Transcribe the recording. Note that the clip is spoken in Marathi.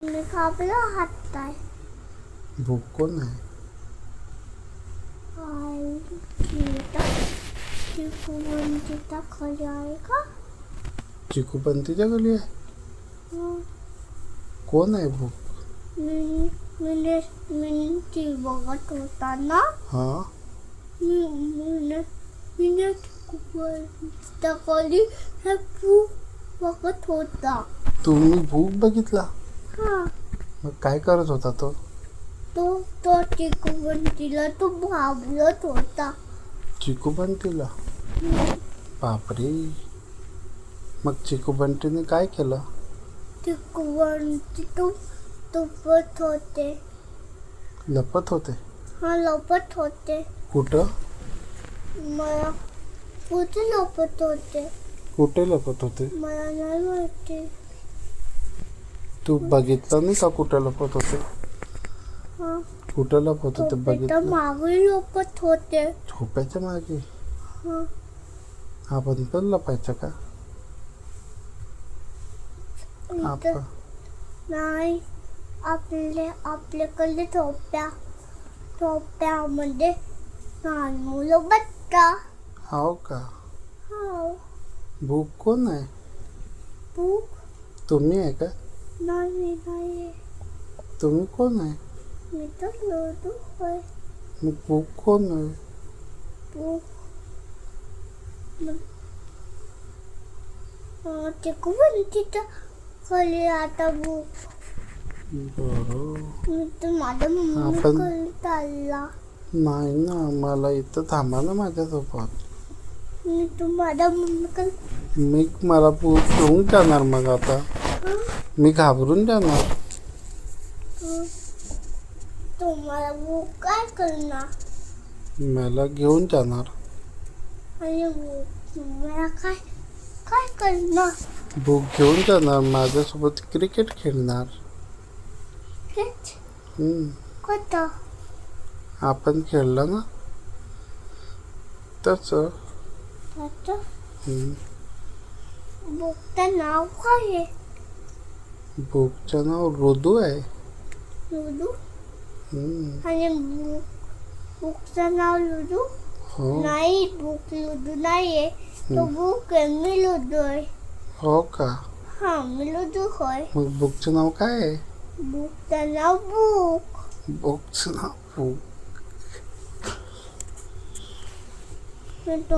मी कापला हात आहे. भूक कोण आहे? चिकूबंटीचा खाली आहे का? चिकूपंतीच्या गली आहे. हं. कोण आहे भूक? मी ती बघत होता ना. हा, मी चिकूबंटीच्या खाली हे खूप बघत होता. तुम्ही भूक बघितला? हा, मग काय करत होता तो? तो चिकूबंटीला तो घाबरत होता. चिकूपंतीला? बापरे. मग चिकूपंतीने काय केलं? चिकूबंटी तो लपत होते. लपत होते? हा, लपत होते. कुठं? मला कुठे लपत होते कुठे लपत होते? मला नाही माहिती. तू बघितलं नाही का कुठे लपत होते? हा, कुठं लपत होते झोपेच्या बघितलं? मागे लपत होते. झोप्याच्या मागे? हा, आपण पण लपायचं का? इथं आपण नाही. आपल्याकडे झोप्यामध्ये लहान मुलं बसतात. हो का? हो. भूक कोण आहे? भूक तुम्ही आहे का? नाही. तुम्ही कोण आहे? मी तर लोटू आहे. मग भूक कोण आहे? भूक चिकूबंटीच्या खाली आता भूक. बरं. मी तर माझ्या मम्मीकडे आपण चालला. नाही ना, मला इथं थांबा ना माझ्यासोबत. मी तर माझ्या मम्मीकडे. मला भूक घेऊन जाणार मग आता. मी घाबरून जाणार. तुम्हाला भूक काय करणार? मला घेऊन जाणार. आणि मला काय काय करणार? भूक घेऊन जाणार, माझ्यासोबत क्रिकेट खेळणार. हेच हम्म. कसं? आपण खेळलं ना तसं. आता हम्म. भूकचं नाव काय आहे? भूकचं नाव रुदू आहे. लुडू. हम्म. आणि भूकचं नाव लुडू हो. नाही. भूक लुडू नाही आहे. तो भूक आहे. मी लुडू आहे. हो का? हा, मी लुडू होय. मग भूकचं नाव काय आहे? भूकचं नाव भूक. भूकचं नाव भूक. मी